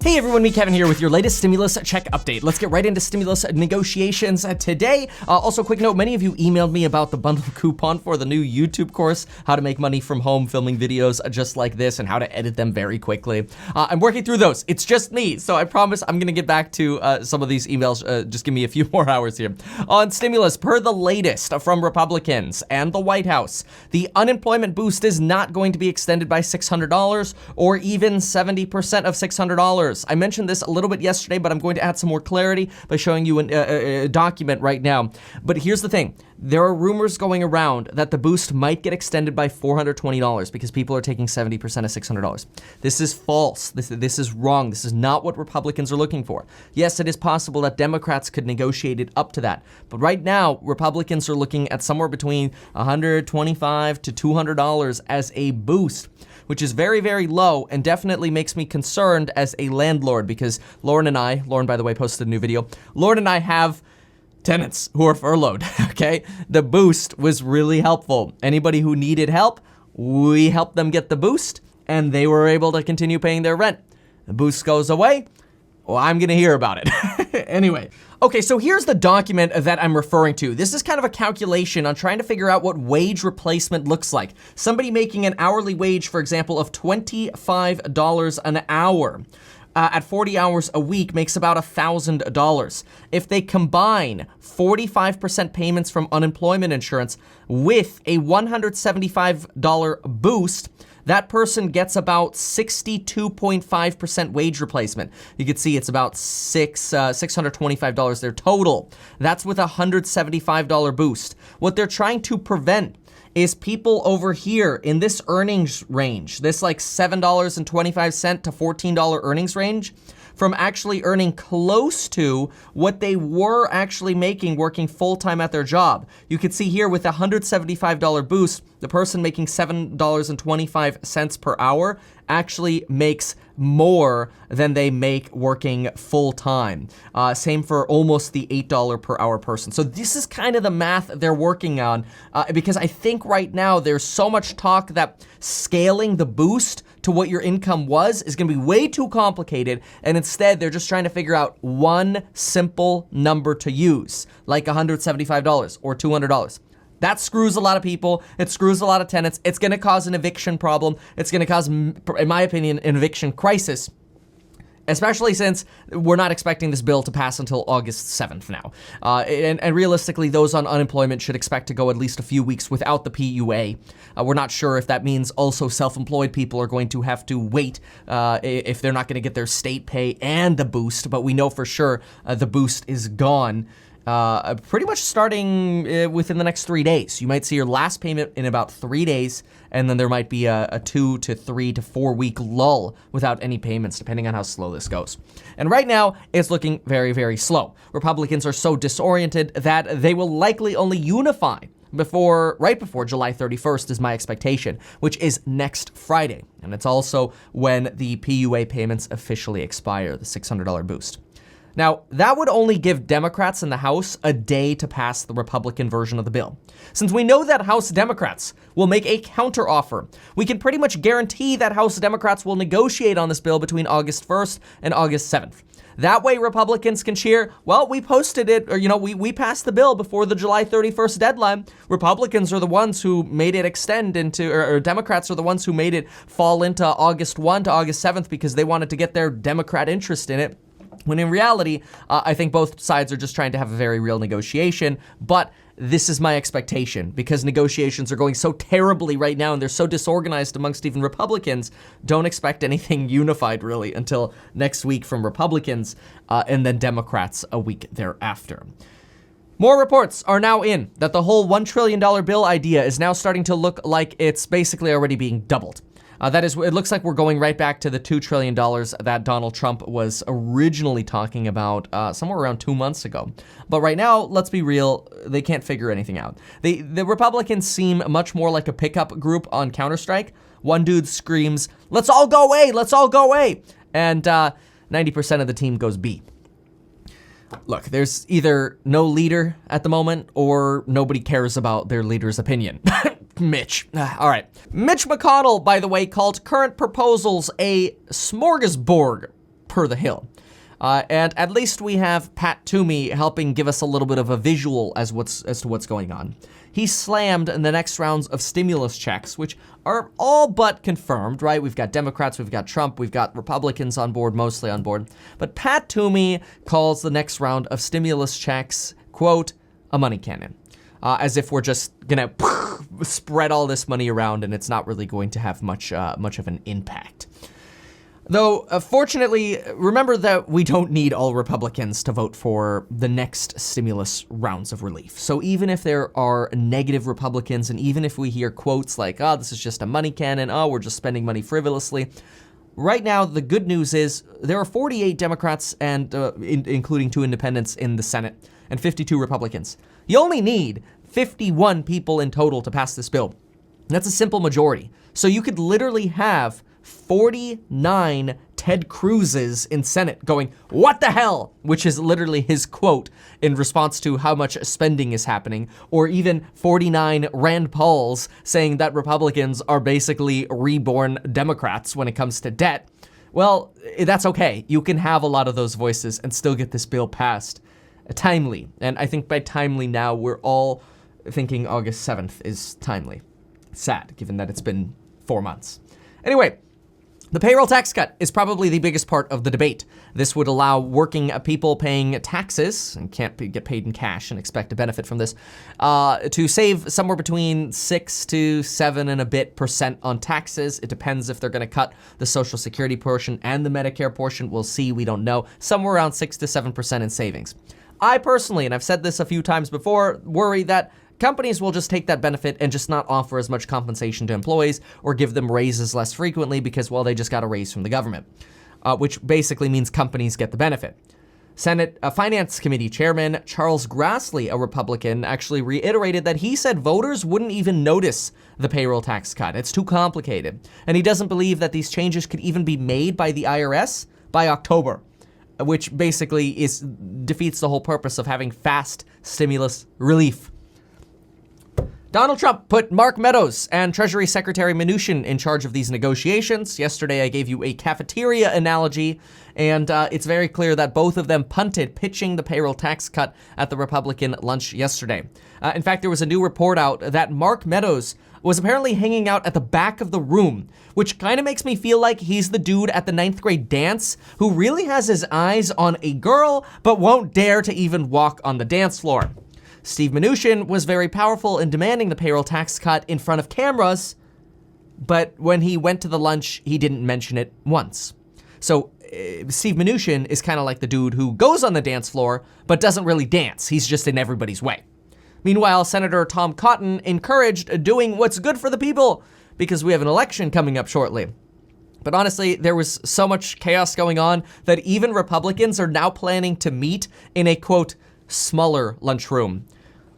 Hey everyone, me Kevin here with your latest stimulus check update. Let's get right into stimulus negotiations today. Also, quick note, many of you emailed me about the bundle coupon for the new YouTube course, how to make money from home filming videos just like this and how to edit them very quickly. I'm working through those. It's just me, so I promise I'm gonna get back to some of these emails. Just give me a few more hours here. On stimulus, per the latest from Republicans and the White House, the unemployment boost is not going to be extended by $600 or even 70% of $600. I mentioned this a little bit yesterday, but I'm going to add some more clarity by showing you a document right now. But here's the thing. There are rumors going around that the boost might get extended by $420 because people are taking 70% of $600. This is false. This is wrong. This is not what Republicans are looking for. Yes, it is possible that Democrats could negotiate it up to that. But right now, Republicans are looking at somewhere between $125 to $200 as a boost, which is very, very low and definitely makes me concerned as a landlord because Lauren, by the way, posted a new video. Lauren and I have tenants who are furloughed, okay? The boost was really helpful. Anybody who needed help, we helped them get the boost and they were able to continue paying their rent. The boost goes away, well, I'm gonna hear about it. Anyway. Okay, so here's the document that I'm referring to. This is kind of a calculation on trying to figure out what wage replacement looks like. Somebody making an hourly wage, for example, of $25 an hour at 40 hours a week makes about $1,000. If they combine 45% payments from unemployment insurance with a $175 boost, that person gets about 62.5% wage replacement. You can see it's about $625 their total. That's with a $175 boost. What they're trying to prevent is people over here in this earnings range, this like $7.25 to $14 earnings range, from actually earning close to what they were actually making working full-time at their job. You can see here with a $175 boost, the person making $7.25 per hour actually makes more than they make working full-time. Same for almost the $8 per hour person. So this is kind of the math they're working on because I think right now there's so much talk that scaling the boost to what your income was is gonna be way too complicated, and instead they're just trying to figure out one simple number to use, like $175 or $200. That screws a lot of people. It screws a lot of tenants. It's gonna cause an eviction problem. It's gonna cause, in my opinion, an eviction crisis, especially since we're not expecting this bill to pass until August 7th now. And realistically, those on unemployment should expect to go at least a few weeks without the PUA. We're not sure if that means also self-employed people are going to have to wait if they're not gonna get their state pay and the boost, but we know for sure the boost is gone. Pretty much starting within the next 3 days. You might see your last payment in about 3 days, and then there might be a 2 to 3 to 4 week lull without any payments, depending on how slow this goes. And right now, it's looking very, very slow. Republicans are so disoriented that they will likely only unify right before July 31st is my expectation, which is next Friday. And it's also when the PUA payments officially expire, the $600 boost. Now, that would only give Democrats in the House a day to pass the Republican version of the bill. Since we know that House Democrats will make a counteroffer, we can pretty much guarantee that House Democrats will negotiate on this bill between August 1st and August 7th. That way Republicans can cheer, well, we posted it, or, we passed the bill before the July 31st deadline. Republicans are the ones who made it extend into, or Democrats are the ones who made it fall into August 1 to August 7th because they wanted to get their Democrat interest in it. When in reality, I think both sides are just trying to have a very real negotiation, but this is my expectation because negotiations are going so terribly right now and they're so disorganized amongst even Republicans. Don't expect anything unified really until next week from Republicans and then Democrats a week thereafter. More reports are now in that the whole $1 trillion bill idea is now starting to look like it's basically already being doubled. That is, it looks like we're going right back to the $2 trillion that Donald Trump was originally talking about somewhere around 2 months ago. But right now, let's be real, they can't figure anything out. The Republicans seem much more like a pickup group on Counter-Strike. One dude screams, "Let's all go A, let's all go A," and 90% of the team goes B. Look, there's either no leader at the moment or nobody cares about their leader's opinion. Mitch. All right. Mitch McConnell, by the way, called current proposals a smorgasbord. per The Hill. And at least we have Pat Toomey helping give us a little bit of a visual as to what's going on. He slammed the next rounds of stimulus checks, which are all but confirmed, right? We've got Democrats, we've got Trump, we've got Republicans on board, mostly on board. But Pat Toomey calls the next round of stimulus checks, quote, a money cannon. As if we're just gonna spread all this money around and it's not really going to have much of an impact. Though, fortunately, remember that we don't need all Republicans to vote for the next stimulus rounds of relief. So even if there are negative Republicans, and even if we hear quotes like, oh, this is just a money cannon, oh, we're just spending money frivolously, right now, the good news is there are 48 Democrats, and including 2 independents in the Senate, and 52 Republicans. You only need 51 people in total to pass this bill. That's a simple majority. So you could literally have 49 Ted Cruz's in Senate going, what the hell? Which is literally his quote in response to how much spending is happening. Or even 49 Rand Pauls saying that Republicans are basically reborn Democrats when it comes to debt. Well, that's okay. You can have a lot of those voices and still get this bill passed timely. And I think by timely now, we're all thinking August 7th is timely. Sad, given that it's been 4 months. Anyway, the payroll tax cut is probably the biggest part of the debate. This would allow working people paying taxes, and can't get paid in cash and expect to benefit from this, to save somewhere between 6 to 7 and a bit % on taxes. It depends if they're going to cut the Social Security portion and the Medicare portion. We'll see, we don't know. Somewhere around 6 to 7% in savings. I personally, and I've said this a few times before, worry that companies will just take that benefit and just not offer as much compensation to employees or give them raises less frequently because, well, they just got a raise from the government, which basically means companies get the benefit. Senate Finance Committee Chairman Charles Grassley, a Republican, actually reiterated that he said voters wouldn't even notice the payroll tax cut. It's too complicated. And he doesn't believe that these changes could even be made by the IRS by October, which basically defeats the whole purpose of having fast stimulus relief. Donald Trump put Mark Meadows and Treasury Secretary Mnuchin in charge of these negotiations. Yesterday, I gave you a cafeteria analogy, and it's very clear that both of them punted pitching the payroll tax cut at the Republican lunch yesterday. In fact, there was a new report out that Mark Meadows was apparently hanging out at the back of the room, which kind of makes me feel like he's the dude at the 9th grade dance who really has his eyes on a girl, but won't dare to even walk on the dance floor. Steve Mnuchin was very powerful in demanding the payroll tax cut in front of cameras, but when he went to the lunch, he didn't mention it once. So Steve Mnuchin is kind of like the dude who goes on the dance floor, but doesn't really dance. He's just in everybody's way. Meanwhile, Senator Tom Cotton encouraged doing what's good for the people because we have an election coming up shortly. But honestly, there was so much chaos going on that even Republicans are now planning to meet in a, quote, smaller lunchroom.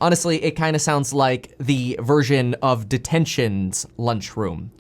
Honestly, it kind of sounds like the version of detention's lunchroom.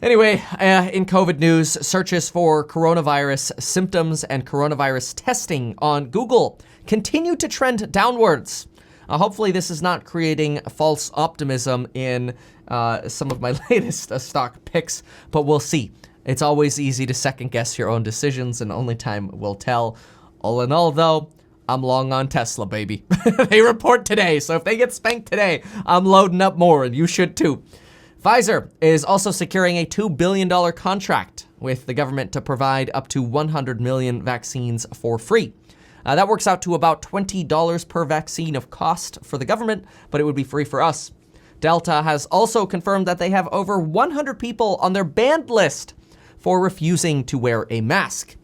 Anyway, in COVID news, searches for coronavirus symptoms and coronavirus testing on Google continue to trend downwards. Hopefully this is not creating false optimism in some of my latest stock picks, but we'll see. It's always easy to second guess your own decisions, and only time will tell. All in all, though, I'm long on Tesla, baby. They report today, so if they get spanked today, I'm loading up more, and you should too. Pfizer is also securing a $2 billion contract with the government to provide up to 100 million vaccines for free. That works out to about $20 per vaccine of cost for the government, but it would be free for us. Delta has also confirmed that they have over 100 people on their banned list for refusing to wear a mask.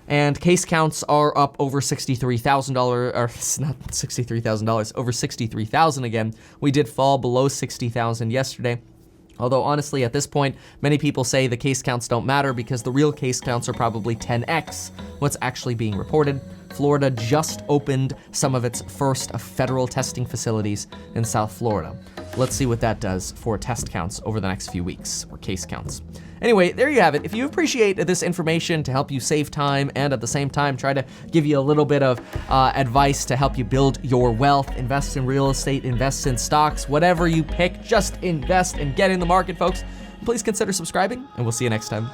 And case counts are up over $63,000, or it's not $63,000, over 63,000 again. We did fall below 60,000 yesterday. Although honestly, at this point, many people say the case counts don't matter because the real case counts are probably 10x what's actually being reported. Florida just opened some of its first federal testing facilities in South Florida. Let's see what that does for test counts over the next few weeks, or case counts. Anyway, there you have it. If you appreciate this information to help you save time and at the same time try to give you a little bit of advice to help you build your wealth, invest in real estate, invest in stocks, whatever you pick, just invest and get in the market, folks. Please consider subscribing, and we'll see you next time.